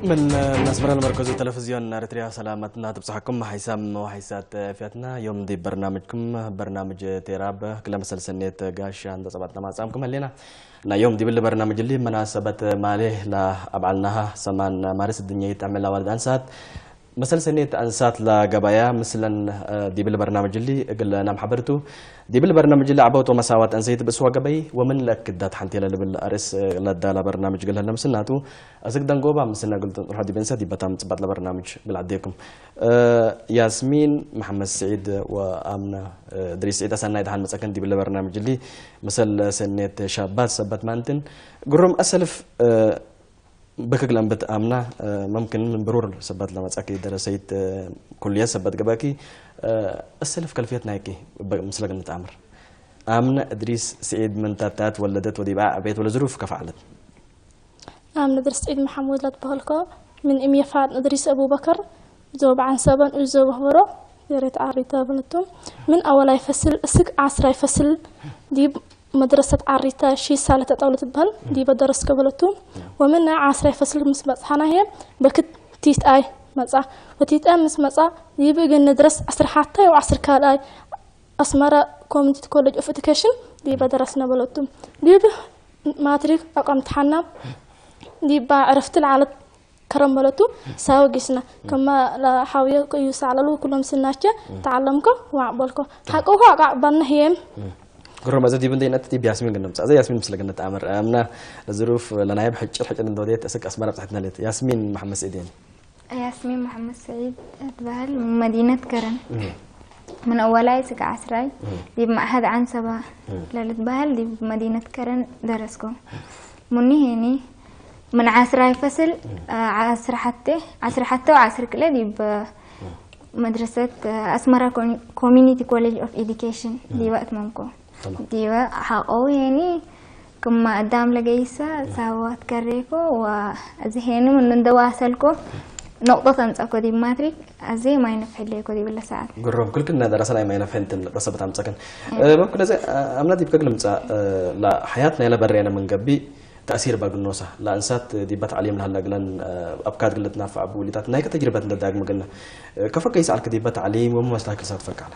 من نسبر المركز التلفزيون أريتريا سلامتنا تبصحكم حسام وحيسات فياتنا يوم دي برنامجكم برنامج تيراب كلام سلسلنيت قاش عند صباتنا مع سامكم هلينا يوم دي بالبرنامج اللي مناسبة ماليه لا أبعلناها سمان مارس الدنيا يتعمل والد أنسات مثل سنة أنسات لقبايا مثلا دي بالبرنامج اللي قلنا نام حبرته دي بالبرنامج اللي عبوته مساوات أنسيت بسوا قباي ومن لك دات حنتي بالأرس لدا لبرنامج قلنا لنا مسناتو أزق دنقوبا مسنا قلت روح دي بنسا دي بتام تبات لبرنامج بالعديكم ياسمين محمد سعيد وآمنة دريس سعيد أسانا يدحان مساكن دي بالبرنامج اللي مثل سنة شابات سبت مانتن قرم أسلف بكقلم بتأمنا ممكن من برور سبت لما تأكي درسيت كلية سبت جباكي السلف كلفية نايكي مثل قلنا تأمر آمنة إدريس سعيد من تاتات ولدت وديباع بيت ولا ظروف كفعلت آمنة إدريس سعيد محمود لتبهلكا من إمي فعل إدريس أبو بكر زوب عن سبن وزوب هبرو يريت عريتا بلتهم من أول يفصل سك عصر يفصل دي مدرسة عريتا شي سالة تطاولة تبهل دي بدرس قبلتهم ومن عصر يفصل مسبات حنا هي بكت تيت آي مصا وتيت آي مسمصا دي بيجي ندرس عصر حتى وعصر كالاي أسمرة كوميونتي كولج أوف إديوكيشن دي بدرسنا بلتهم دي ماتريك أقمت حنا دي بعرفت العالم كرم بلتو ساو جسنا كما لا حاوية يسعللو كلهم سناتش تعلمكم وعبالكم حقوها قعبنا هيم قرر ما زدي بندي نتدي بياسمين قلنا زي ياسمين مثل قلنا تأمر أمنا الظروف لنا يب حج أن دوديت أسك أسماء بتاعتنا ليت ياسمين محمد سعيدين ياسمين محمد سعيد تبهل من مدينة كرن من أولاي سك عسراي دي معهد عن سبا للتبهل دي بمدينة كرن درسكم مني هني من عسراي فصل عصر حتى وعصر كله دي بمدرسة أسمرة كوميونيتي كولج أوف إديوكيشن دي وقت ممكن دي حقوي يعني كما قدام لجيسة سوات كريكو وأزهيني من دواصلكو نقطة تنسأكو دي ماتريك أزي ما ينفع ليكو دي بلا ساعات قرب كل كنا درسنا ما ينفع أنت بس بتعمل سكن ممكن زي أمنا دي بكلم لا حياتنا يلا برينا من قبي تأثير بالنوسة لا أنسات دي بتعليم لهلا قلنا أبكار قلتنا في أبو اللي تاتنا هيك تجربة نداق ما قلنا كفر كيس على كدي بتعليم وما مسلاك كل فرق على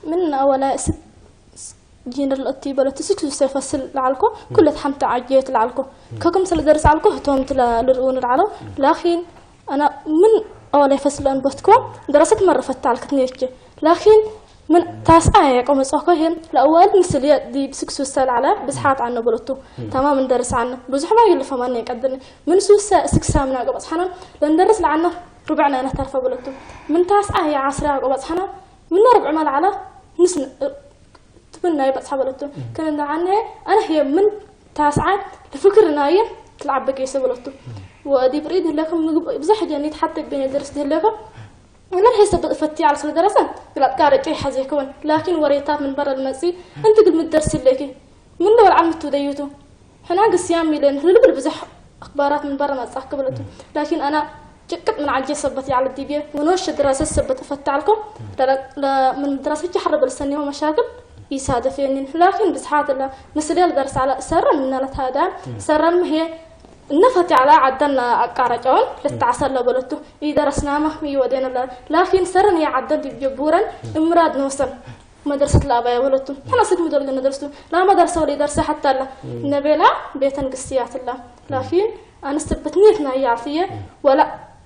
من أولا جينا الأطيبة لتسكسو سيفصل لعلكو كل تحمت عجيت لعلكو كم سل درس علكو هتومت للرؤون العلو لكن أنا من أولا يفصل أن بستكو درست مرة فتال كتنيشة لكن من تاسعة يقوم يصحكهن الأول مثل دي بسكسو سال على بس حات عنه بلطو تمام ندرس عنه بزح ما يقول فماني قدرني من سوسة سكسا من عقب حنا لندرس لعنه ربعنا أنا تعرف بلطو من تاسعة هي عصرة عقب حنا من ربع مال على نسن تبنى يبقى حبلتو كان عنه أنا هي من تاسعة الفكر نايم تلعب بكيس بلطو ودي بريد لكم بزح جاني حتى بين درس لكم أنا هي فتي على سل درسان بلا قارئ شيء حزي كون لكن وريتات من برا المسي أنت قد مدرس لكن من دول عمتو ديوتو حنا قسيامي لين هلبل بزح أخبارات من برا ما تصح قبلتو لكن أنا جكت من عجز سبتي على الديبية ونوش دراسة سبت فتعلكم لا من دراسة حرب السنة ومشاكل يصادفين لكن بصحات الله مسألة درس على سر من هذا سر ما هي نفتي على عدنا قارجون للتعسل لبلته درسنا ما هي ودينا الله لكن سر هي عدن بجبورا امراد نوصل مدرسة الأباء ولته أنا صرت مدرسة درسته لا مدرسة ولا درس حتى الله نبيلا بيتن قسيات الله لكن أنا استبتني هي عافية ولا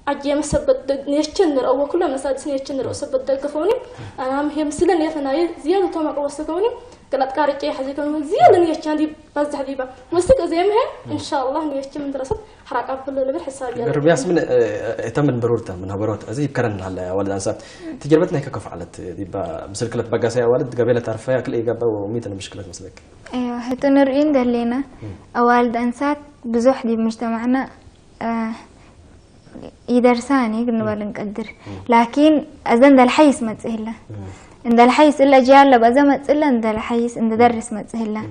عجيم سبت نيشتنر أو كل مسادس نيشتنر وسبت دقفوني أنا هي مثلا نيثناي زيادة توما قوسكوني قلت قارئ شيء حزيكم زيادة نيشتن دي بس حبيبة مسك زيمها إن شاء الله نيشتن من دراسة حركة كل اللي بالحساب قرب ياسمين تم من برورته من هبرات زي بكرن على ولد أنسات تجربتنا كيف فعلت دي مثل كلت بقى سيا ولد قبيلة تعرفها كل إجابة وميتنا مشكلة مثلك أيوة هتنرين قال أولد أنسات بزح دي مجتمعنا يدرساني قلنا نقدر لكن أذن ذا الحيس ما تسهله إن الحيس إلا جال بزا ما تسهله إن ذا الحيس إن درس ما تسهله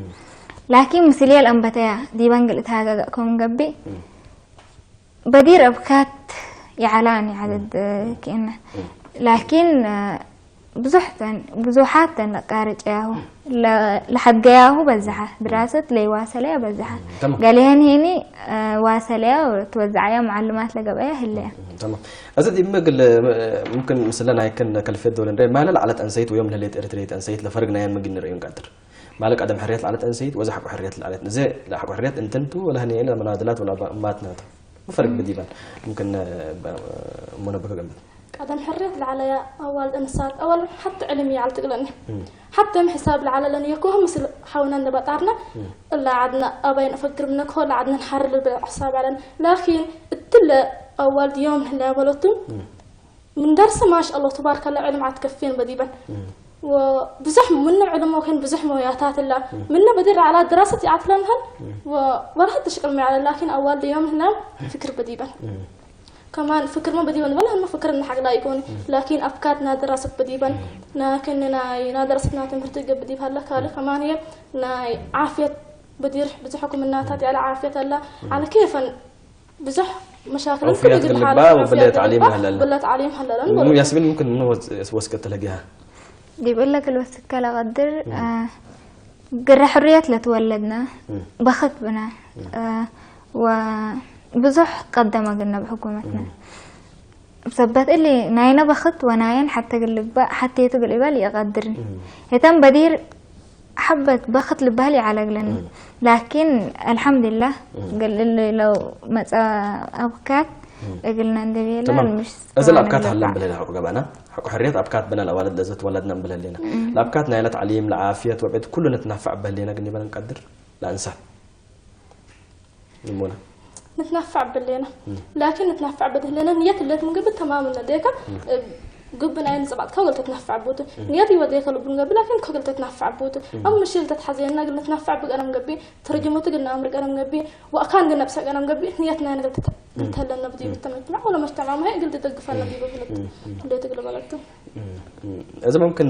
لكن مسلية الأنبتاع دي بنقلت هذا كم قبي بدير أبكات يعلاني عدد كأنه لكن بزحات نقارج ياهو لحد جاهو بزحة دراسة لي واسلة بزحة قال هني واسلة وتوزعيها معلومات لقبايا هلا تمام أزدي ممكن مثلا هيكن كلفت دولار ما لا على أنسيت ويوم ليت إرتريت أنسيت لفرقنا يوم مجن رأيون قدر مالك عدم حريات على أنسيت وزحك حريات على زي لا حق حريات أنتنتو ولا هني إلا منادلات ولا ماتنا ما فرق بديبان ممكن منبه جنب عدم حرية العليا أول إنسان أول حتى علمي على تقلني حتى حساب العلى لأن يكون مثل حاولنا نبطارنا إلا عدنا أبين أفكر منك هو عدنا نحرر بالحساب على لكن التلا أول يوم هلا ولتم من درس ما شاء الله تبارك الله علم عتكفين بديبا وبزحمة منا علم وكان بزحمة وياتات الله منا بدير على دراستي عتلمها ولا حتى شكل معي لكن أول يوم هنا فكر بديبا كمان فكر ما بديبا ولا هم فكر إن حق لا يكون لكن أفكارنا دراسة بديبا لكننا دراستنا تمرتقى بديب هلا كالي كمان هي عافية بدير بزحكم الناتات على عافية الله على كيف بزح مشاكل وفيات قلبها وبلا تعليم هلا بلا تعليم هلا مو ياسمين ممكن إنه وسكت تلاقيها دي بقول لك الوسكة لقدر قرر حرية لتولدنا بخت بنا وبزح قدمه قلنا بحكومتنا بثبت اللي ناينا بخت وناين حتى قلب حتى يتقل بالي يقدرني يتم بدير حبت بخت لبالي على قلنا لكن الحمد لله قال لي لو مسا أبكات قلنا ندبي لا مش إذا الأبكات هلا بلنا حقو جبنا حقو حرية أبكات بنا الأولاد لزت ولدنا بلنا الأبكات نايلة تعليم لعافية وبعد كله نتنفع بلنا قلنا بنا نقدر لا أنسى المونا نتنفع بلنا لكن نتنفع بدهلنا نية اللي تنقبل تماما لديك قبنا أي نزبط كقول تتنفع بوته نياتي وديك اللي بنقبل لكن كقول تتنفع بوته أما شيل تتحزين قلنا نتنفع بق أنا مقبي ترجمته قلنا أمرك أنا مقبي وأكان قلنا بس أنا مقبي نيتنا أنا قلت هلا نبدي بالتمتع ولا مجتمع ما هي قلت تدق فلنا دي بفلت اللي تقلب بلدته إذا ممكن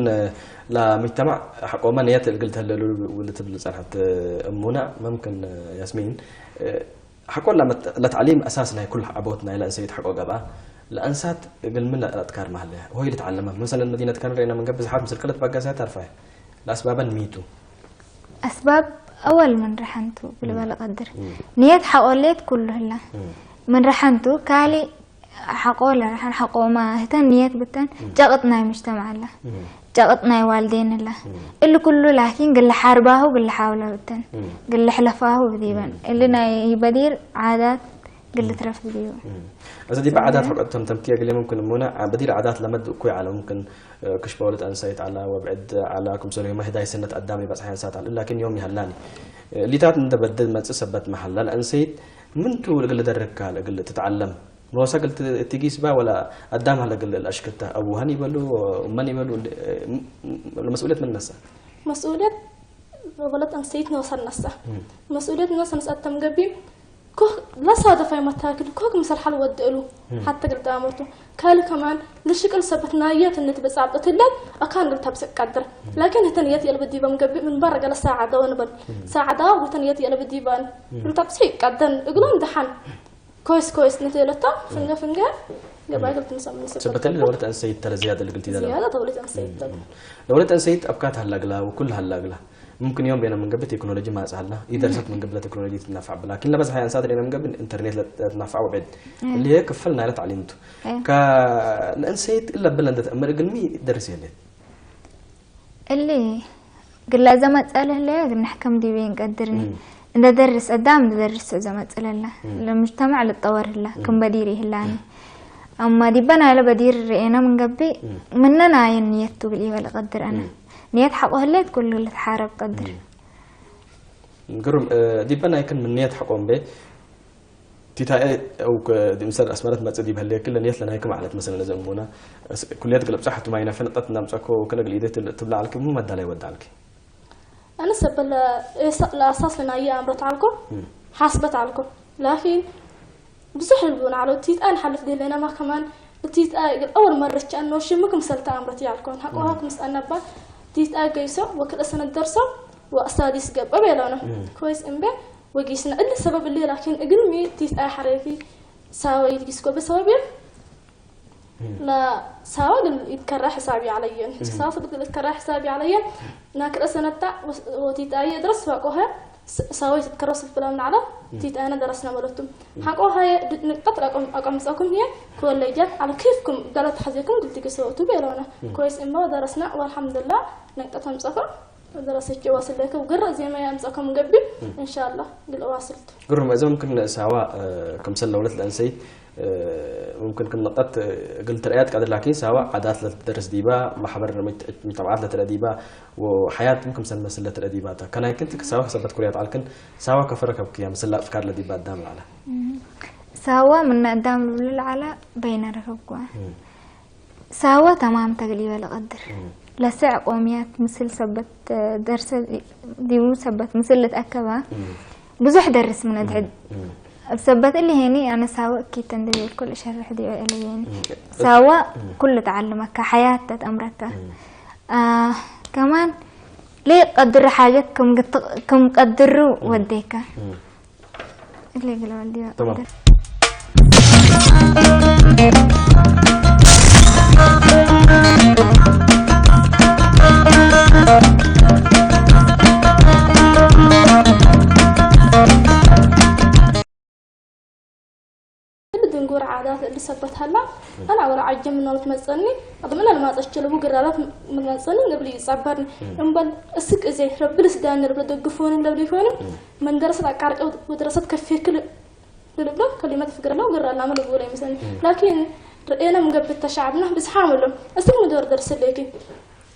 لا مجتمع حقه ما نيات اللي قلت هلا ولا تبلغ حتى أمونا ممكن ياسمين حقه لا تعليم أساسنا كل أبوتنا إلى سيد حقه قبعة الأنسات قل من أذكار محلها هو اللي تعلمها مثلا مدينة كان رأينا من قبل حاب مسرقلة بقى ترفعها الأسباب ميتو أسباب أول من رحنتو بالبال قدر نيت حقولت كله لا من رحنتو كالي حقوله رحن حقو ما هتن نيت بتن جقتنا مجتمع الله جقتنا والدين الله اللي كله لكن قل حارباه وقل حاوله بتن قل حلفاه بديبان اللي ناي بدير عادات قلت رفض ديو إذا دي بعادات حق تمتية قلي ممكن منا بديل عادات لمد كوي على ممكن كش بولد أنسيت على وبعد على كم سنة ما هداي سنة قدامي بس حين سات على لكن يومي هلاني اللي تات من بدل ما تثبت محل الأنسيت من تو قل درك على قل تتعلم نوصل قلت تجيس با ولا قدامها لقل الأشكتة أبو هني بلو ومني بلو المسؤولية من الناس مسؤولية ولد أنسيت نوصل نسا مسؤولية نوصل نسا تمجبي لا صادف أي متاكل كوك مثل حلوة ودقلو حتى قلت أمرته كالي كمان لشكل سبتنا يات إن تبص عبدت الله أكان قلت بس قدر لكن هتنيتي اللي بدي بمقبل من برا قال ساعة دا ونبل ساعة دا وتنيتي اللي بدي بان قلت بس هيك قدر يقولون دحن كويس نتيلته فنجا قبل قلت نسمي سبت لي لولت أنسيت ترى زيادة اللي قلتي ده زيادة طولت أنسيت لولت أنسيت أبكات هاللقلا وكل هاللقلا ممكن يوم بينا من قبل تكنولوجيا ما سهلنا إذا درست من قبل تكنولوجيا تنفع لكن لا بس هاي أنساد من قبل إنترنت لا تنفع وبعد اللي هي كفلنا على تعليمته كنسيت إلا بلندت أمر قلمي درس يلي اللي قل لازم أسأله ليه نحكم دي بين قدرني إذا درس قدام درس لازم أسأله له المجتمع للتطور له كم بديري هلاني أما دي بنا على بدير أنا من قبل مننا ينيتو بالإيه ولا قدر أنا نيت حقه هليت كل اللي تحارب قدر نقرب دي بنا يكون من نيت حقهم به تيتا أو مثلا أسمرت ما تدي بهاللي كل نيت لنا يكون على مثلا لزمونا كليات قلب صحة ما ينفعنا طتنا مسكوا وكنا قليدة تبلع لك مو مدة لا يودع لك أنا سب الأساس لنا أيام أمرت عليكم حاسبت عليكم لكن بسحر بون على تيت أنا حلف دي لنا ما كمان تيت أول مرة كأنه شيء ممكن سلت أمرتي عليكم حقوها كم سألنا با تيت جيسو وكل سنة درسه وأستاديس جاب أبيلانه كويس إمبا وجيسنا إلا السبب اللي لكن أقلمي تيت حريكي ساوي تجيسكو بسبب لا ساوى يتكرر حسابي عليا ساوى يتكرر حسابي عليا ناكر أسنة وتيتاي درس واقوها ساوي تتكرر بلا من على تيتانا درسنا ولتم حقوها نقطة أقام ساكم هي كل جات على كيفكم قالت حزيكم قلت كسوة تبيلونا كويس إما درسنا والحمد لله نقطة مسافة درست واصل لك وقرأ زي ما يمسكم قبل إن شاء الله قل واصلت قرر ما إذا ممكن سوا كم سنة ولت الأنسي ممكن كم نقطة قلت رأيت قادر لكن سوا عادات للدرس ديبا محبر متابعات للتدريبا وحياة ممكن سنة مسألة الأديبات كان كنت سوا حسبت كليات على كن سوا كفرك بكيا مسألة أفكار الأديبات دام على سوا من دام على بين ركبكوا سوا تمام تقليبا لقدر لسع قوميات مثل سبت درس ديو سبت مثل لتأكبها بزح درس من أدعد بسبت اللي هني أنا سوا كي تندري الكل شرح ديو اللي هني سوا كل تعلمك كحياة أمرك كمان ليه قدر حاجة كم قدروا وديك اللي قالوا والدي تمام نقول عادات اللي سبتها لا أنا ولا عجم من وقت مسني أضمن أنا ما أشتغل قرارات من مسني قبل يصبرني يوم السك زي رب السدان رب الدقفون ولا بليفون من درست عقارات ودرست كفي كل لبلا كلمات فكرة لا وقرر لا ما نقول مثلا لكن رأينا مقبل تشعبنا بس حامله أسك مدور درس لكي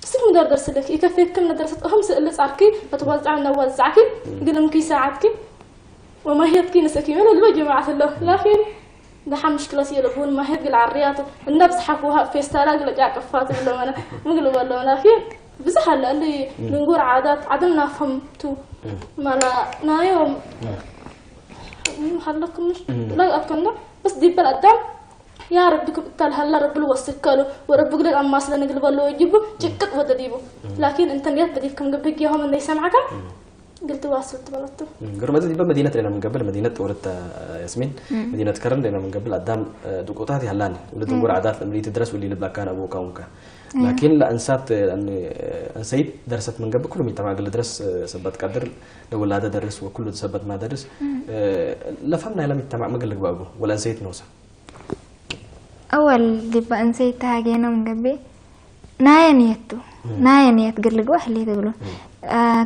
أسك مدور درس لكي يكفي كم درست أهم سؤال صاركي فتوزع لنا وزعكي قلنا مكي ساعتك وما هي تكين سكيمة ولا جماعة الله لكن ده حم مشكلة يلبون ما هي العريات النفس حكوها في استراق لجاك فاتن ولا أنا مقلب ولا لكن بس حل اللي نقول عادات عدمنا فهمتو ما لا نايوم حلكم مش لا أتكلم بس دي بالقدام يا ربكم قال هلا رب الوصل قالوا ورب قال أما أصلا نقلب ولا يجيبوا جكت ودريبوا لكن أنت نيت بديكم قبل يوم اللي سمعك قلت واصلت بلطو قرر مدينة يبقى مدينة لنا من قبل مدينة ولدت ياسمين مدينة كرم لنا من قبل قدام دقوطات هلاني ولد نقول عادات اللي تدرس واللي لبلا كان أبوك وأمك لكن لا أنسات أنسيت درست من قبل كلهم يتابع قال درس سبت قدر لو هذا درس وكله سبت ما درس لا فهمنا لم يتابع ما قال لك بابو ولا أنسيت نوسا أول دبا أنسيتها جينا من قبل نايا نيت قال لك واحد اللي تقوله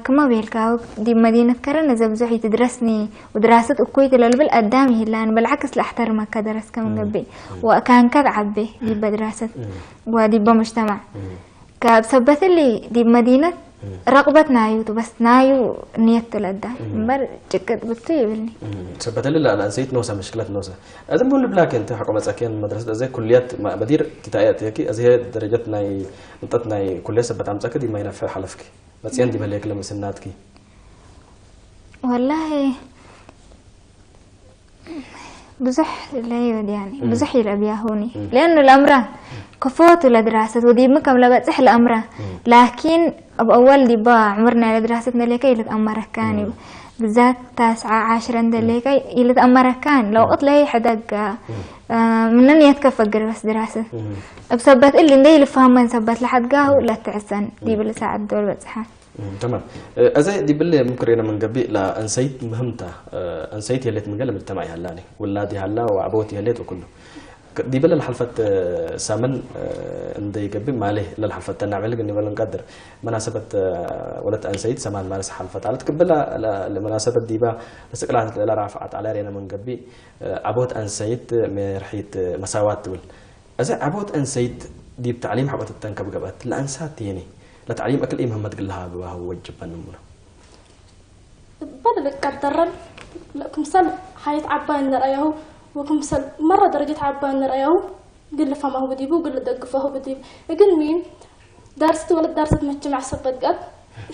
كما بيلكاو دي مدينة كرن زبزحي تدرسني ودراسة أكويت للبل قدامي لأن بالعكس لأحترمك كدرس كم قبل وكان كذعب به دي بدراسة ودي بمجتمع كبسبت اللي دي مدينة رغبت نايو بس نايو نيت لده مر جكت بتطيبني سبت لي لا نسيت نوسا مشكلة نوسا أذن بقول بلاك أنت حكومة ساكن مدرسة زي كليات بدير كتايات هيك زي درجتنا نطتنا كلية سبت عم ساكن دي ما ينفع حلفك بس يندي بالك لما سناتك والله بزح لا يعني بزح الأبيا هوني لأنه الأمر كفوت لدراسة ودي مكم لقت سح الأمر لكن أول دي با عمرنا لدراستنا لكي يتأمرك كان بالذات 19 لكي يتأمرك كان لو أطلعي حدق منن يتكفقر بس دراسة بسبت اللي ندي لفهم من سبت لحد قاهو لا تعسن دي بالساعة الدول بتسحان تمام أزاي دي بالله ممكن أنا من قبل لا أنسيت مهمته أنسيت يليت من قبل مجتمعي هلاني ولا دي هلا وعبوتي هليت وكله دي بالله الحلفة سامن ندي قبل ما عليه للحلفة نعمل إني ولا نقدر مناسبة ولد أنسيت سمان مارس حلفة على تقبل لمناسبة دي با بس كلها لا رافعت على رينا من قبل عبوت أنسيت مرحية مساواة تقول أزاي عبوت أنسيت دي بتعليم حبة التنكب قبات لا أنسات يعني لا تعليم أكل إيه محمد قال لها وهو وجب نمونا بدل قدرن لكم سل حياة عبان رأيه وكم سل مرة درجة عبان رأيه قل له فما هو بديبه وقل له دقفه هو بديب يقول مين درست ولا درست مجتمع سبت قد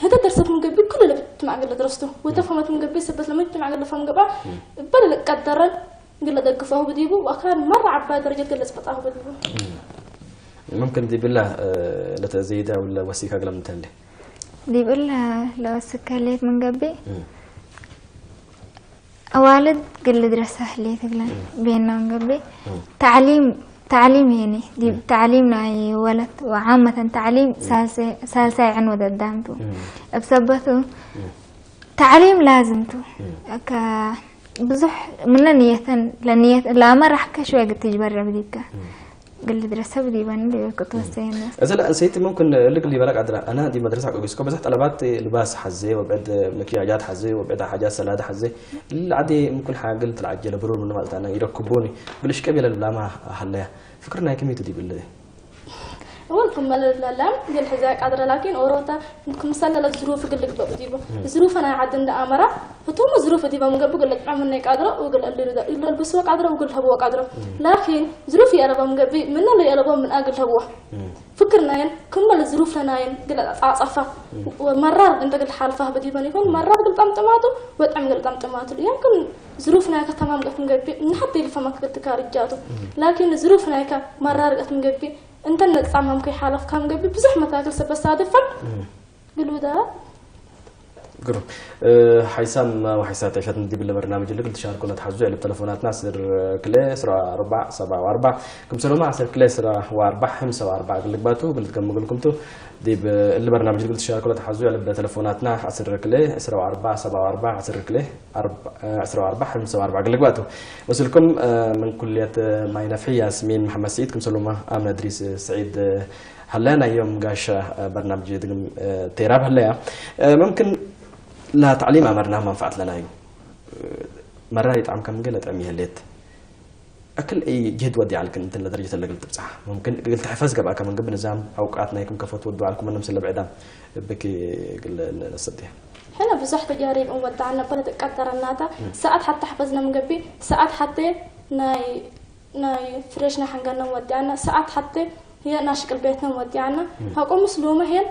هذا درست من قبل كل اللي مجتمع قل درسته وتفهمت من قبل سبت لما مجتمع قل فهم قبل بدل قدرن قل له دقفه هو بديبه وأكان مرة عبان درجة قل سبته هو بديبه ممكن دي بالله لتزيدها ولا وسيكا قلم تاني دي بالله لو وسيكا ليت من قبل والد قل درسها لي تقلن بيننا من قبل تعليم يعني دي تعليمنا ولد وعامة تعليم سالسة عن ود الدامتو بسبته تعليم لازمتو ك بزح من لنية لا ما راح كشوي قد تجبر بديك قال لي درسها بدي بان كنت وسين إذا لا نسيت ممكن لك اللي بالك عدرا أنا دي مدرسة كويسكو بس طلبات لباس حزي وبعد مكياجات حزي وبعد حاجات سلادة حزي العادي ممكن حاجة قلت العجلة برور من مالت أنا يركبوني بلش قبل البلامة هلا فكرنا كمية دي بالله أول كم اللام قال حزاك عذرا لكن أوروتا ممكن مثلا الظروف قال لك بديبه الظروف أنا عدنا أمرة فتوم الظروف دي بمقبل قال لك عملنا عذرا وقال اللي ردا إلا البسوق عذرا وقال هبوك عذرا لكن ظروفي أنا بمقبل من اللي أنا بم من أقل هبوه فكرنا ين كم الظروف لنا ين قال عصفة ومرر أنت قال حالفه بديبه يكون مرر قال طماطو وتعمل قال طماطو يمكن ظروفنا كتمام قلت مقبل نحط يلفمك بالتكارجاته لكن ظروفنا كمرر قلت مقبل انت نتصامم كي حالف كم قبل بزح متاكل صادفا قالوا ده قرب حيسام وحيسات عشان ندي بالبرنامج اللي قلت شاركونا تحجوا على تلفوناتنا سر كلا سرا 4 7 و4 كم سلام عسر كلا سرا و4 5 و4 قلت باتو قلت كم قلت لكم دي بالبرنامج اللي قلت شاركونا تحجوا على تلفوناتنا عسر كلا سرا 4 7 و4 عسر كلا 4 5 و4 قلت باتو وصلكم من كلية ماي نفحي ياسمين محمد سعيد كم سلام آمنة إدريس سعيد هلانا يوم قاشة برنامج تيراب هلا ممكن لا تعليم أمرنا منفعت لنا يوم مرة يطعم كم قلت عمي هليت أكل أي جهد ودي عليك أنت لدرجة اللي قلت بصح ممكن قلت حفظ قبل كمان قبل نظام أوقاتنا يكون كفوت ودوا عليكم أنهم سلب عدام بكي قل الصديق هنا بزح تجارب ودعنا بلد قدر الناتا ساعات حتى حفظنا من قبل ساعات حتى ناي فريشنا حنقنا ودعنا ساعات حتى هي ناشق بيتنا ودعنا هقوم مسلومة هي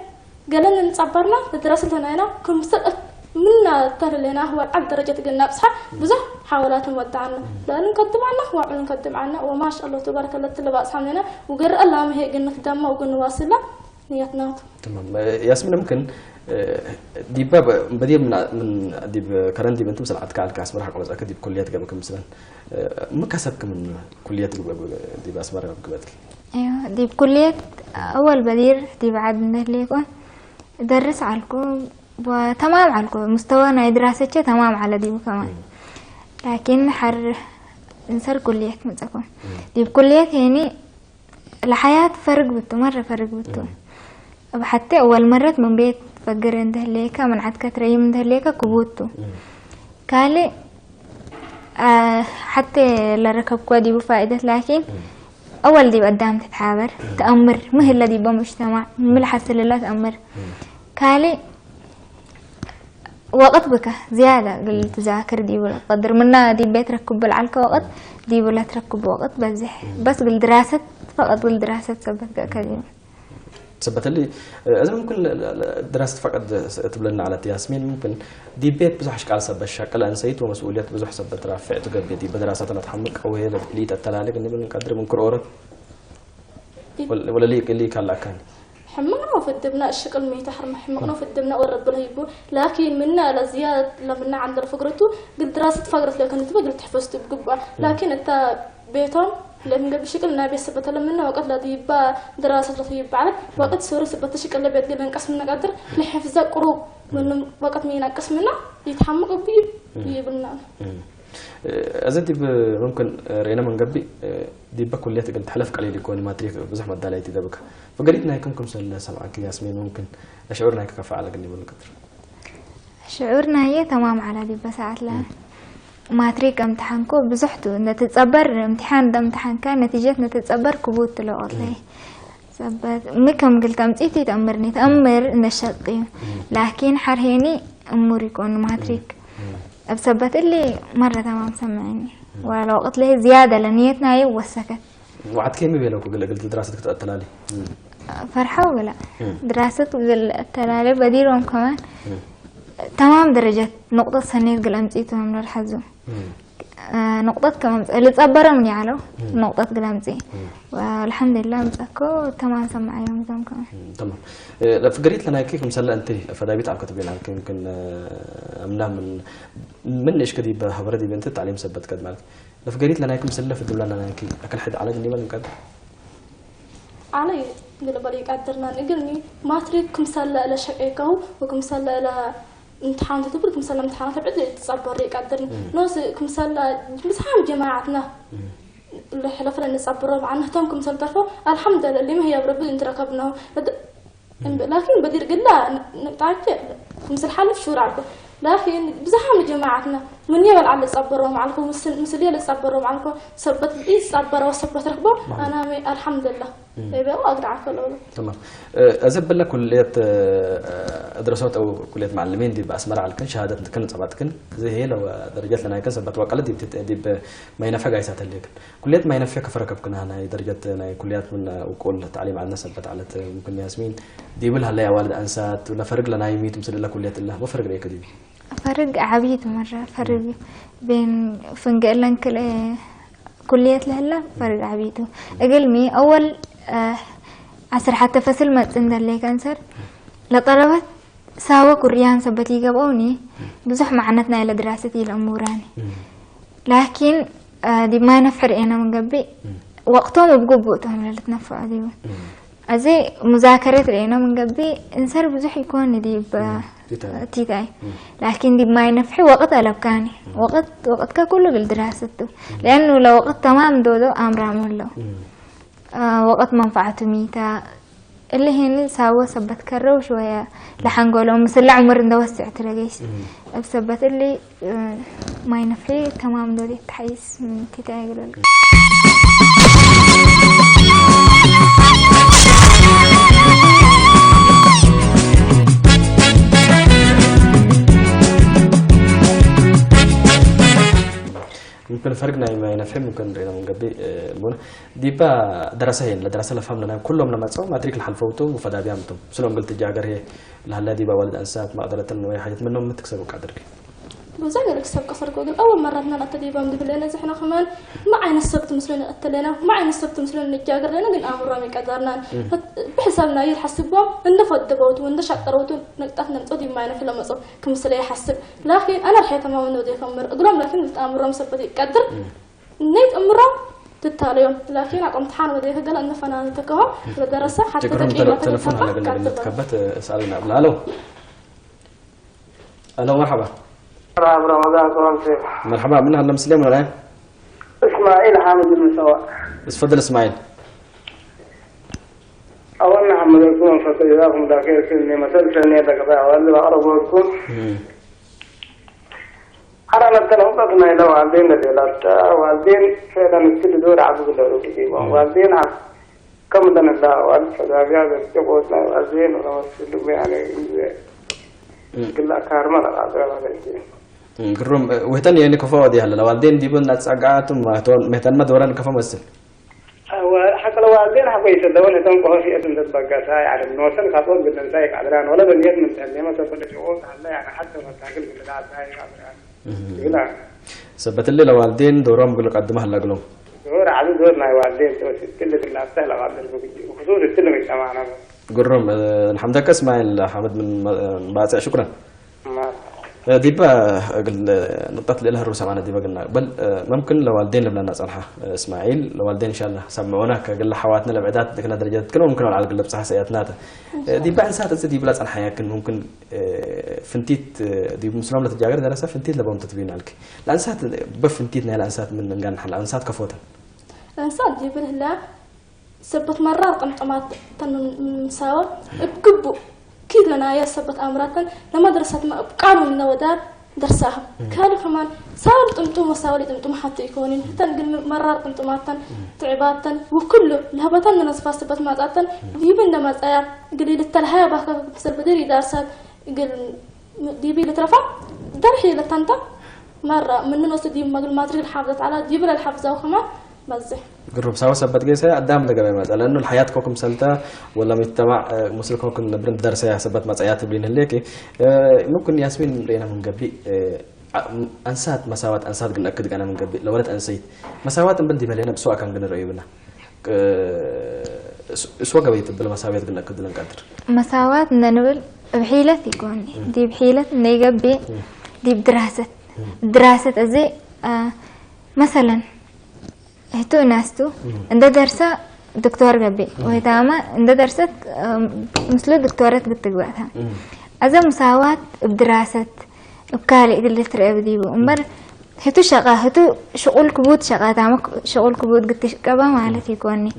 قالنا نصبرنا لدراسة هنا كل مسألة منا ترى لنا هو عد درجة قلنا بصح بزح حاولات نودعنا لا نقدم عنا هو نقدم عنا وما شاء الله تبارك الله تلباس حملنا وقر الله ما هي قلنا قدامنا وقلنا واصلة نيتنا تمام ياسمين ممكن دي باب بدي من دي كرن دي بنتم سلعت كعل كاس مرحق بس أكيد بكليات قبلكم مثلا ما كسبكم من كليات دي بأسمار قبلك ايوه دي بكلية اول بدير دي بعد ليكم درس عليكم وتمام عليكم مستوانا دراسته تمام على دي كمان لكن حر انصر كلية متكم دي بكلية يعني الحياة فرق بتو مرة فرق بتو حتى اول مرة من بيت فقر انده ليكا من عد كتري من ده ليكا كبوتو كالي حتى لركب كودي بفائدة لكن أول دي قدام تتحاور تأمر مهلا دي بمجتمع ملحس اللي لا تأمر كالي وقت بك زيادة قلت تذاكر دي ولا قدر منا دي بيت ركب بالعلكة وقت دي ولا تركب وقت بس قل دراسة فقط قل دراسة ثبت كذا ثبت لي إذا ممكن دراسة فقط تبلنا على ياسمين ممكن دي بيت بزح شكال سب الشكل أنسيت ومسؤوليات بزح سب رافع تقبل دي بدراسة تحمق أو هي اللي تتلالك إني من قدر من كرورة ولا اللي كان حمقنا في الدبنا الشكل ميت حرم حمقنا في الدبنا ورد بالهيبو لكن منا لزيادة لمنا عند فقرته قلت دراسة فقرت لكن انت قلت حفظت بقبع لكن انت بيتهم لأن قبل شكل نبي سبت لمنا وقت لا ديبا دراسة لطيب على وقت سوري سبت شكل اللي بيت قلنا نقسم منا قدر لحفظ قروب من وقت مينا قسم منا يتحمق بيبلنا أزدي ممكن رينا من قبل دي بكلية قلت حلف قليل يكون ما تريك بزحمة داليتي دبك فقريتنا هيكم سمعك ياسمين ممكن شعورنا هيك كفاءة على قلني من القدر شعورنا هي تمام على دي بساعات لها ما تريك امتحانكو بزحتو إن تتصبر امتحان ده امتحان كان نتيجتنا تتصبر كبوت لو أطلعي سبت مكم قلت أمتيتي تأمرني تأمر إن الشقي لكن حرهيني أمور يكون ما تريك بسبت اللي مرة تمام سمعني ولو وقت له زيادة لنيتنا هي والسكت وعد كيمي بينك قلت دراستك التلالي فرحة ولا دراستك التلالي بديرهم كمان تمام درجة نقطة سنة قل أمتيتهم من الحزو نقطة كمان اللي تصبر مني على نقطة قل أمتي والحمد لله مسكو تمام سمع يوم زم كمان تمام فقريت لنا كيف مسلا أنت فدابيت على كتب لنا يمكن أمنا من إيش كذي بهبردي بنت التعليم سبت كد مالك لفقريت لنا يكم سلف الدولة لنا يكي أكل حد على جنبي من قدر علي قل بالي قدرنا نقلني ما تريدكم سلا إلى شقيقه وكم سلا إلى امتحان تبركم سلا امتحانات بعد تصبر ريك قدرني نوسكم سلا مسحام جماعتنا اللي حلفنا نصبروا عنه تومكم سلطفوا الحمد لله اللي ما هي بربي انت ركبناه لكن بدير قلنا نتعرف مثل حلف شو رعكم لكن بزحمة جماعتنا من يبل على صبروا معكم مثل يلي صبروا معكم سبت إيه صبروا وسبت ركبوا أنا الحمد لله يبقى أقدر أعرف الأول تمام أزب لك كلية دراسات أو كلية معلمين دي بأسمر على كن شهادة كن صبات كن زي هي لو درجات لنا كن سبت وقلت دي بتدي ما ينفع جاي سات اللي كلية ما ينفع كفرق بكن هنا درجات أنا كليات من وكل تعليم على الناس سبت على ممكن ياسمين دي بلها لا والد أنسات ولا فرق لنا يميت مثل الله كلية الله ما فرق ليك دي فرق عبيد مرة فرق بين فنقلن كلية لهلا فرق عبيده أقل أول عصر حتى فصل ما تندر لي كانسر لطلبت ساوى كريان سبتي قبوني بزح معناتنا إلى دراستي الأموراني لكن دي ما نفر أنا من قبي وقتهم بقبوتهم للتنفع دي أزي مذاكرة لنا من قبي إنسان بزح يكون دي تيتاي لكن دي ما ينفع وقت ألبكاني وقت كله بالدراسته لأنه لو وقت تمام دودو أمر عمل له وقت منفعته ميتا اللي هني ساوى سبت كرو شوية لحنقوله مثل عمر ندوسع تلاقيش بسبت اللي ما ينفع تمام دودي تحيس من تيتاي يقولوا ممكن فرقنا ما ينفهم ممكن رينا من قبل المون دي با دراسين لدراسة لفهم لنا كلهم لما تصور ما تريك الحلفوتو وفدا بيامتو سلام قلت جاجر هي لهلا دي با والد أنسات ما قدرت إنه حاجة منهم ما تكسبوا قدر وزي نكسب كسر قدر أول مرة إحنا نتدي بام دبلنا زحنا كمان ما عين السبت مسلنا التلنا ما عين السبت مسلنا الجاجر لنا قل أمر رامي قدرنا بحسابنا يحسبهم إنه فد بوت وإنه شطروت نقطعنا نتودي معنا في لما صار كمسلا يحسب لكن أنا رحت ما من ودي كمر أقولهم لكن الأمر رام سبتي قدر نيت أمره تتاليهم لكن أقوم امتحان ودي قال إنه فنان تكهم لدراسة حتى تكرم تلفون على قلنا تكبت سألنا قبل ألو مرحبا رمضان كرم مرحبا من هلا مسلم ولا اسماعيل حامد المسواء تفضل اسماعيل أول محمد يكون فقد جزاكم الله خير كلمة مسألة نيتك بها والله أقرب ويكون أنا نتلقى ما إلى والدين لدينا والدين فعلا نكتب دور عبد الله والدين كم دنا الله والد فجأة تقول والدين ولا مسلم يعني كل كارما لا أدري قرم وهتن يعني كفوا دي هلا الوالدين دي بنا تسقعتهم مهتن ما دوران كفوا مسل حتى لو والدين حبي يسدون هتن كفوا في اسم تبقى ساي على النوصل خطوط بدنا سايق عذران ولا بنيت من اللي ما تقول شغل هلا يعني حتى ما تاكل بدنا سايق عذران كده ثبت لي الوالدين دورهم بقول قدمها هلا قولهم دور على دورنا والدين كل اللي سهله والدين وخصوصا السلم معنا قرم الحمد لله اسماعيل حمد من باسع شكرا ديبا نقطة لها الروس معنا ديبا قلنا بل ممكن لوالدين لبنا نصلحها اسماعيل لوالدين ان شاء الله سمعونا قال حواتنا الابعادات كنا درجات كنا ممكن على القلب صح سيئاتنا ديبا انسات تزيد بلا صنحه يمكن ممكن فنتيت ديب مسلم لتجاغر دراسه فنتيت لبهم تتبين عليك الانسات بفنتيتنا الانسات من قال نحن الانسات كفوتها الانسات ديب له سبت مرات قمقمات مساوى بقبو كيد لنا يا سبت أمراتن لما درست ما بقارو من ودار درسها كانوا كمان ساول طمطم وساول طمطم حتى يكونين تنقل مرات طمطماتن تعباتن وكله لهبتن من أصفار سبت ماتن يبين لما تأير قليل التلهاية بقى بسبب بدري درسات قل ديبي لترفع درحي لتنتا مرة من نص ديب ما تري الحافظة على ديب للحافظة وكمان مزح قرب سوا سبت جيسة قدام ده قبل مثلا لأنه الحياة كوكم سلتا ولا مجتمع مسلم كوكم برند درسها سبت مسايات بين هليك ممكن ياسمين رينا من قبل أنسات مساوات أنسات قلنا أكد أنا من قبل لو ولد أنسيت مساوات بندي ملينا بسوا كان قلنا رأينا سوا قبل تبلا مساوات قلنا أكد لنا قدر مساوات ننبل بحيلة يكون دي بحيلة نيجبي دي بدراسة دراسة أزي مثلا هتو ناستو عند درسة دكتور قبي وهتاما عند درسة مثل دكتورات قلت وقتها أذا مساواة بدراسة بكالي اللي ترى بديبو أمبر هتو شقة هتو شغل كبود شقة تامك شغل كبود قلت شقة ما علتي كوني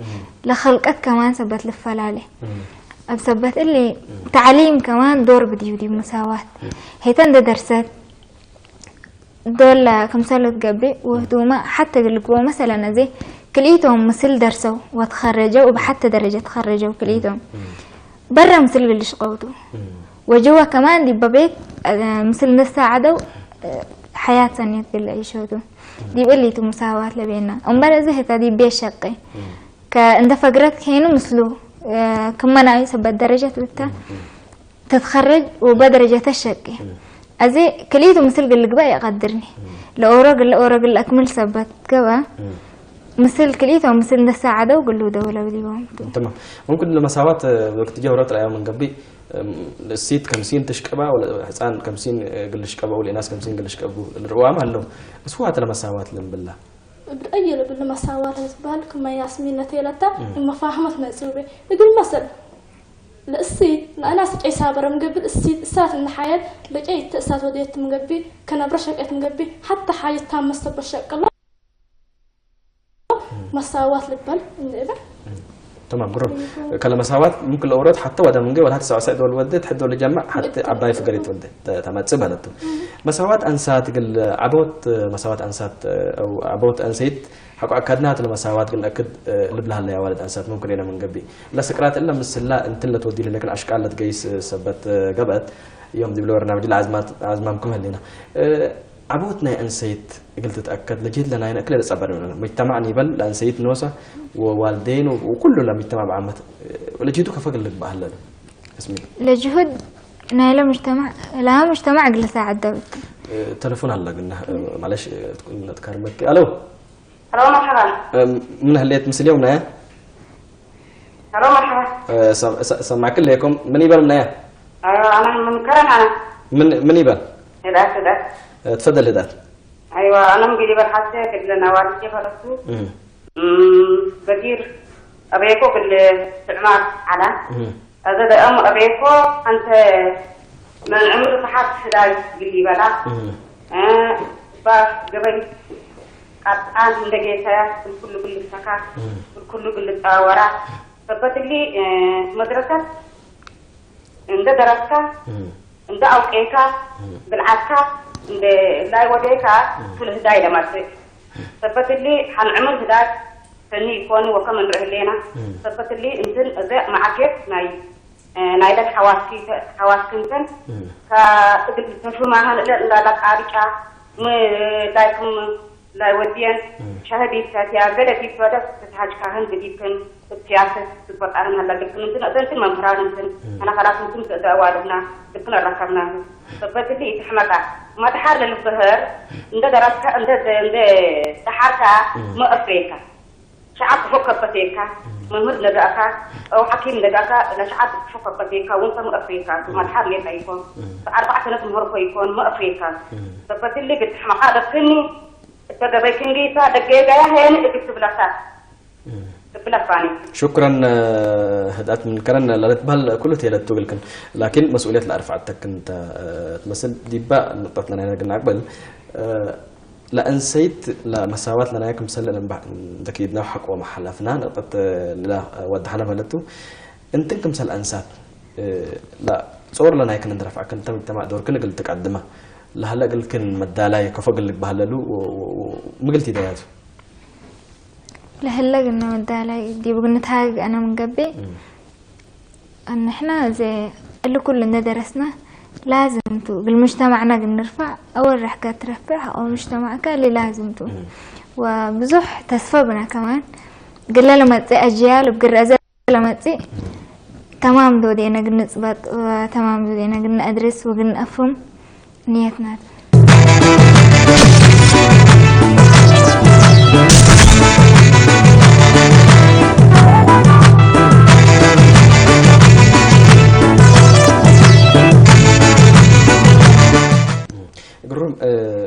لخلقت كمان سبت لفلالي أبسبت اللي تعليم كمان دور بديو دي مساواة هيتان درسات دول كم سنة قبل وهدوما حتى قلقوا مثلا زي كليتهم مثل درسوا وتخرجوا وبحتى درجة تخرجوا كليتهم برا مثل اللي شقوتوا وجوا كمان دي ببيت مثل ناس ساعدوا حياة ثانية اللي يعيشوا دي بقليتوا مساواة لبينا أمبارح زي هتا دي بيشقي كأنت فقرات كينو مثلو كمان أي سبت درجة تتخرج وبدرجة الشقي أزي كليته مثل قلق بقى يقدرني الأوراق اللي أكمل سبت كوا مثل كليته مثل نساعده وقلوا دولة وديهم تمام ممكن المساوات وقت جاورات الأيام من قبل السيت 50 تشكبه ولا حسان 50 قلش كبه ولا ناس 50 قلش كبه الروام هلو بس هو هذا المساوات لهم بالله بأي بالمساوات بالك ما ياسمين نتيلتا إما فاهمت مسؤولية يقول مثلا السيد أنا سجى سابر من قبل السيد سات النحاية لجيت سات وديت من قبل كان برشقت من قبل حتى حاجة تام مستبشق الله مساواة للبل إنه تمام برو كلا مساواة ممكن الأوراد حتى وده من قبل ولا حتى سواء سعد والودة حتى ولا جمع حتى عباية في قرية ودة تمام تسبها لتو مساواة أنسات قل عبوت مساواة أنسات أو عبوت أنسيت حكوا أكدناها المساواة قلنا أكد لبلها اللي يا والد أنسات ممكن هنا من قبل لا سكرات إلا مسلا أنت اللي تودي لكن أشكال تقيس سبت قبت يوم دي بالبرنامج العزمامكم هلينا عبوتنا أنسيت قلت أتأكد لجيت لنا هنا كل الصبر مننا مجتمعني بل لأنسيت نوسة ووالدين وكله لا مجتمع بعمت ولجيتو كفق اللي بأهله اسمي لجهد نايله مجتمع لا مجتمع قل ساعة دبت تلفون هلا قلنا معلش تكون تكرمك ألو الو مرحبا من هليت مثل يومنا الو مرحبا سمعك لكم من يبال منا انا من كرم انا من يبال هدات تفضل هدات ايوه انا مجيب الحاسه قبل نوارتي فرسو بدير ابيكو بالاستعمار على هذا ام ابيكو انت من عمر صحاب هداي قلي بلا قبل قطعان دقيقة كل سكا كل ورا ثبت لي مدرسة عند درسة عند أوقيكا بالعسكر عند لا يوديكا في الهداية لما تصير ثبت لي حنعمل هداية سني يكون وكمان رهلينا ثبت لي إنسان ذا معك نايلة حواس كنتن كتقول معها لا عارفة ما دايكم لا وديان شهادي ساتيا غدا في فدا تحاج كاهن بديكن سياسة سبب أنا هلا لكن أنت أنت ما فران أنا خلاص أنت تداوالنا لكن ركبنا سبب اللي تحمك ما تحار للظهر عند دراسة عند تحارك ما أفريقيا شعب فوق بتيكا من مد لدأكا أو حكيم لدأكا شعب فوق بتيكا وأنت ما أفريقيا ما تحار لي تيكون 4 سنوات مهرب يكون ما أفريقيا سبب اللي بتحمك هذا كني تدبي كنجيسا دقيقة هين بتبلسا بتبلساني شكرا هدأت من كرنا لنتبهل كله تيلت تقولكن لكن مسؤولية الأرفع أنت تمثل ديبا نقطتنا هنا قلنا قبل لا أنسيت لا مساواة لنا يكم سلة دكيد نوحك وما حلفنا نقطة لا ودحنا فلتو أنت كم سل أنسات لا صور لنا يكن ندرفع كنت مجتمع دور كنا قلت تقدمه لهلا قلت كن مدالاي كفق لك بهللو وما قلتي دياتو لهلا قلنا مدالاي دي بقولنا تهاج أنا من قبل أن إحنا زي اللي كلنا درسنا لازم تو بالمجتمعنا نرفع أول رح ترفعها أو مجتمعك اللي لازم تو وبزح تسفبنا كمان قلنا لما تسي أجيال بقرأ لما تسي تمام دو دينا قلنا نثبت وتمام دو دينا قلنا أدرس وقلنا أفهم نيتنا قرر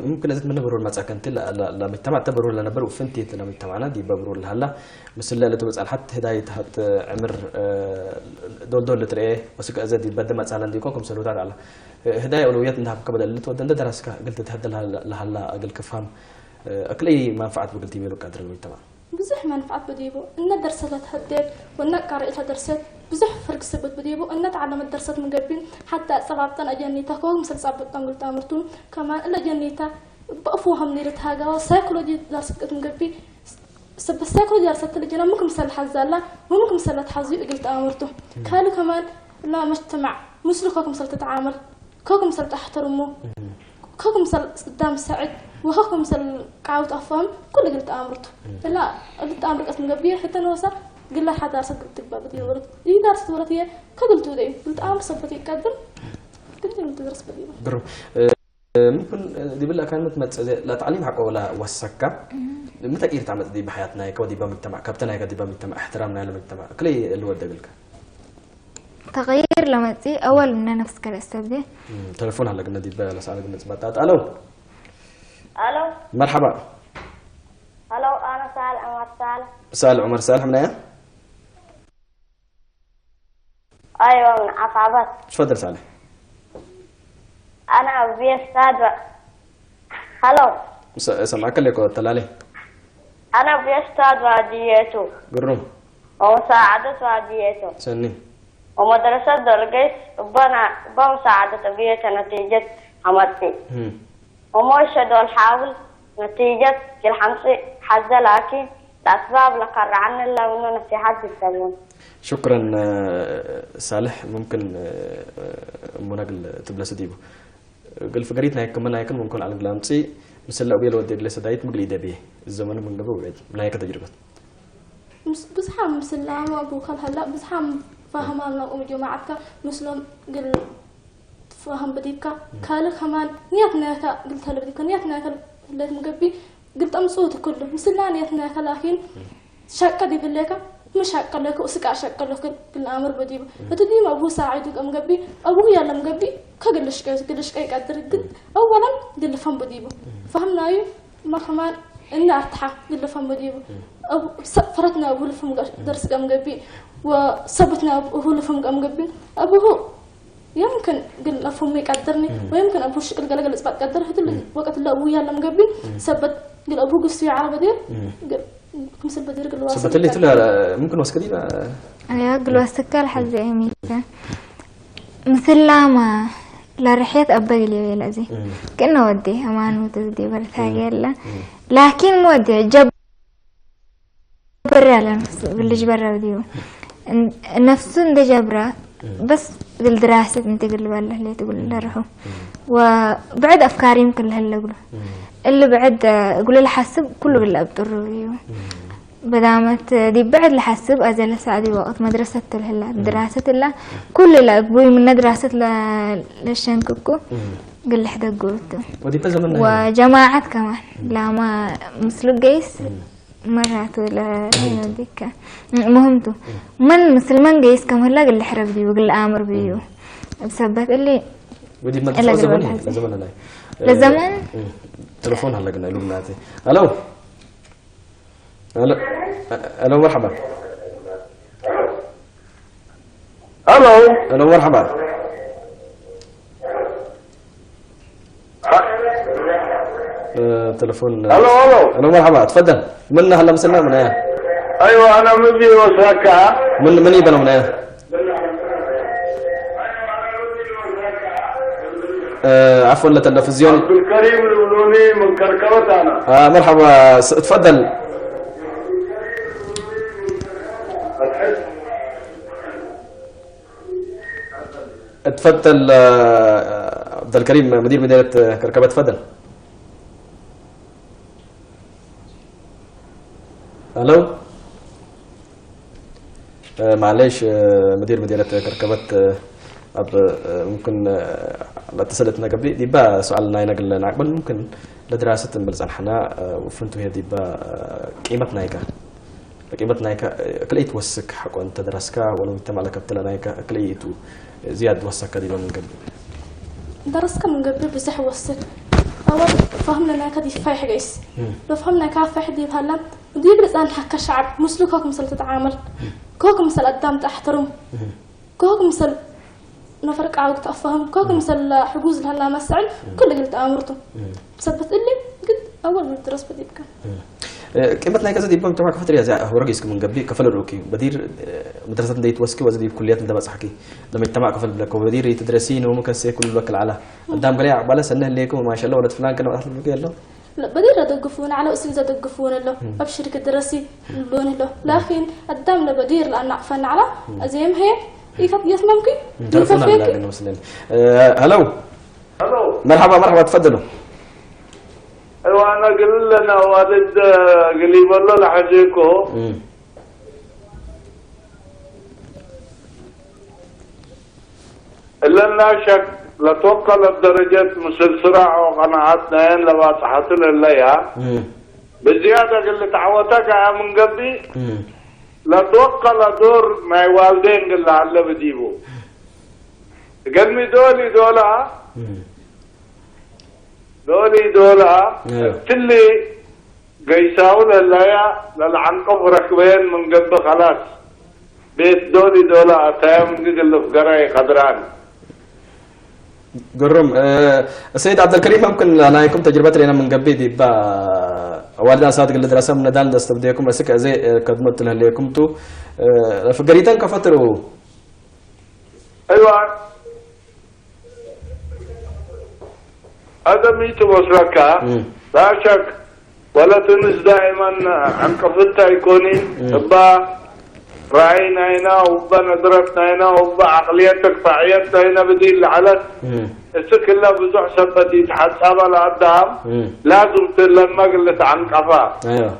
ممكن لازم منه قرر سكنت لا مجتمع تبرر لنا برو فنتي لما مجتمعنا دي ببرر لهلا مثل اللي تبص على حتى هداية هات عمر دول ترى وسك أزدي بدل ما تسألن ديكم سلوت على هداية أولويات إنها كبدل اللي تودن درسك قلت تهدل لهلا أقل كفهم أكل أي منفعة بقلتي ميلو كادر المجتمع بزح منفعات بديبو إن درست هدد وإن قرأت درست بزح فرق سبت بديبو إن تعلم الدرست من قبل حتى صبابتنا أجنيتا كوهم سلسابت تنقل تامرتون كمان إلا جنيتا بأفوهم نيرتها جوا سايكولوجي درست من قبل سب السايكولوجي درست اللي جنا ممكن مسألة حزالة وممكن مسألة حزي قلت أمرته كانوا كمان لا مجتمع مسلو كوكم مسألة تتعامل كوكم مسألة تحترمه كوكم مسألة قدام سعد وهاكم مسألة قاوت أفهم كل قلت أمرته لا قلت أمرك اسم قبيح حتى نوصل قل له حدا رسل قلت بدي ولد دي درست ولد هي كقلت ودي قلت أمر صبتي قدر قلت له تدرس بدي برو ممكن دي بالله كانت لا تعليم حق ولا وسكة متى كير تعمل دي بحياتنا كودي بمجتمع كابتنا كودي بمجتمع احترامنا للمجتمع كلي اللي وده قلك تغيير لما تي أول من نفس كالاستبدي تلفون هلا قلنا دي بقى لسه قلنا سباتات ألو الو مرحبا الو انا سال عمر صالح سال عمر صالح من ايه؟ ايوه من عفعبات تفضل صالح انا ابي استاذ الو سمعك لك وطلالي انا ابي استاذ واديته قرم ومساعدة واديته سني ومدرسة درجيس بمساعدة أبية نتيجة عملتي ومرشد والحاول نتيجة الحمسي حزة لكن الأسباب لقر عن الله وإنه نصيحات بالسلام. شكرا صالح ممكن مناقل تبلا سديبو قل فقريتنا هيك كمان هيك ممكن على الجلامسي مثل لو بيلو ودي جلسة دايت مقلي دبيه الزمن من قبل وعد من هيك تجربة بزحام مسلام أبو خال هلا بزحام فاهم أنا وجماعتك مسلم قل فاهم بديبك كالك كمان نيتنا قلت هلا بديبك نيتنا اللي مقبي قلت أمصوت كله مسلا نيتنا لكن شاكة دي بالليك مش شاكة لك وسكع شاكة لك كل أمر بديبه فتديم أبو ساعدك مقبي أبو يلا مقبي كقلش كي قدر قلت أولا قل فهم بديبه فهمنا ما كمان إن أرتاح قل فهم بديبه أبو فرتنا أبو لفهم درس قام قبي وثبتنا أبو لفهم قام قبي أبوه يمكن قل أفهمي قدرني ويمكن أبوش قل إثبات قدر هذا وقت اللي أبويا لما قبي ثبت قل أبوه قصي على بدير قل مثل بدير قل واسك ثبت اللي تلا ممكن واسك دي بقى أيوة قل واسك الحزة أميكا مثل ما لا رحيت أبغي لي ولا زي كأنه ودي أمان وتزدي برثاقي لا لكن مودي جب برا لنفس اللي جبرا وديو نفسه ده جبرا بس بالدراسة انت قل بالله اللي تقول له روحوا وبعد أفكاري يمكن هلا أقوله اللي بعد أقول له حسب كله قل أبطر بدامت دي بعد لحسب أزل سعدي وقت مدرسة هلا دراسة الله كل اللي أبوي من دراسة للشنكوكو قل لي حدا قلته وجماعات كمان لا ما مسلوق جيس مرات ولا ديك مهمته من مسلمان جيس كم هلا قل لي حرب دي وقل آمر بيو بسبب اللي ودي ما تفوز زمان لا لزمان تلفون هلا قلنا له بناتي الو الو الو مرحبا الو الو مرحبا تلفون الو الو مرحبا تفضل من هلا مسلنا من ايه ايوه انا مبي وساكا من يبنى من ايه عفوا للتلفزيون عبد الكريم الولوني من كركبة انا مرحبا تفضل تفضل عبد الكريم مدير مدينة كركبة تفضل الو معليش مدير مدينة كركبة ممكن لا اتصلتنا قبل دي با سؤالنا ينقل نعقبل ممكن لدراسة بلزان حنا وفرنتو هي دي با قيمة نايكا قيمة نايكا كليت وسك حقو انت درسكا ولو انت مالك بتلا نايكا كليتو زياد وسك دي من قبل درسك من قبل بزح وسك أول فهمنا كذي فايح جيس لو فهمنا كافح دي بهلا ودي بلسان حكى شعب مسلو كوك مثل تتعامل كوك مثل قدام تحترم كوك مثل نفرق عاوك تفهم كوك مثل حجوز لهلا مسعل كل قلت أمرته بسبت اللي قد أول من الدراسة بدي بكم قيمة نايك زدي بام تبعك فترة يا هو رئيس من قبلي كفل الروكي بدير مدرسة ديت وسكي وزدي بكليات من دبس حكي لما يجتمع كفل بلك وبدير يتدرسين وممكن سيكون الوكل على قدام قليع عقبالة سنة ليكم ما شاء الله ولد فلان كانوا أحلى بلقي الله لا بدير أدقفون على أسئلة أدقفون له أبشرك الدراسي لونه له لكن قدام بدير لأن عفن على أزيم هي يسممكي تلفونا لا مسلم هلو الو مرحبا مرحبا تفضلوا ايوه انا قل لنا والد قريب الله لحجيكو الا شك لا توقع لدرجة مثل صراع وقناعاتنا لما صحت لها بزيادة قل تعودتك من قبلي لا توقع لدور مع والدين قل على بديبو قلمي دولة تلي قيساول الليا للعنقف ركبين من قبل خلاص بيت دولة أتايا من قبل فقراي قدران قرم السيد عبد الكريم ممكن أنا يكون تجربتي لنا من قبل دي با والدنا صادق اللي دراسة من دال دستبديكم أسك زي قدمت لها ليكم تو فقريتان كفتروا أيوة هذا ميت مشركة لا شك ولا تنس دائما عن كفتها يكوني تبا راعينا هنا وبا نظرتنا هنا وبا عقليتك فعيتنا هنا بديل على السك الله بزح سبتي تحسب الأدام لازم لما قلت عن كفا ايوه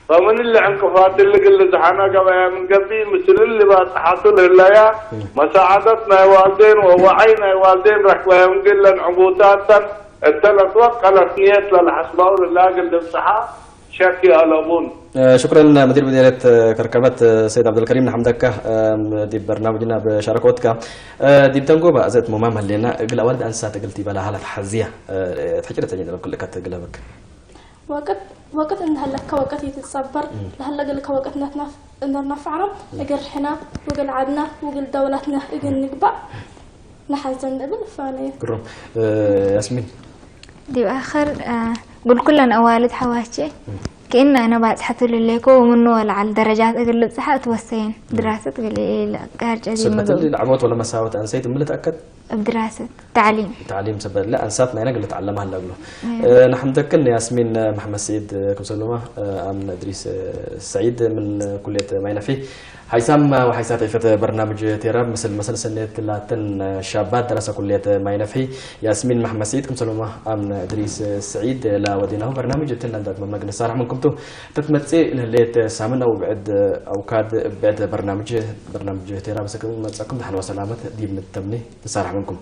فمن اللي عن كفات اللي قلت عنها قبل من قبل مثل اللي بتحصل هلايا مساعدتنا يا والدين ووعينا يا والدين ركبها من قل عبوتات الثلاث وقلت نيت للحسبة ولله قلت بصحة شاكي ألمون شكرا مدير مديرية كركبات سيد عبد الكريم نحمدك دي برنامجنا بشاركوتك دي بتنقو بقى زيت ممام لنا قل أولد أنسات قلتي بلا هلا حزية تحجرة تجد بكل كات قلبك وقت إن هلك وقت يتصبر لهلا قل لك وقت نفعنا اجر حنا وقل عدنا وقل دولتنا اجر نقبع نحزن قبل فانية كرم ياسمين دي آخر قل كلنا أوالد حواشي كأن أنا بعد حتى لليكو ومنه ولا على الدرجات أقول صحة توسين دراسة قال لي كارج أجي سبت لي العمود ولا مساوات أنسيت من تأكد بدراسة تعليم سبت لا أنسات ما أنا قلت تعلمها هلا قبله نحمدك ياسمين محمد سعيد كمسلمة أمن إدريس سعيد من كلية ماينفي حيسام وحيسات عفت برنامج تيراب مثل سنة لاتن شابات دراسة كلية ماينفي ياسمين محمد سعيد كمسلمة أمن إدريس سعيد لا وديناه برنامج تلنا دات مملكة الصراحة منكم تو تتمتسي ليت سامنا وبعد أوقات بعد برنامج تيراب سكم مسكم نحن وسلامة دي من التمني الصراحة منكم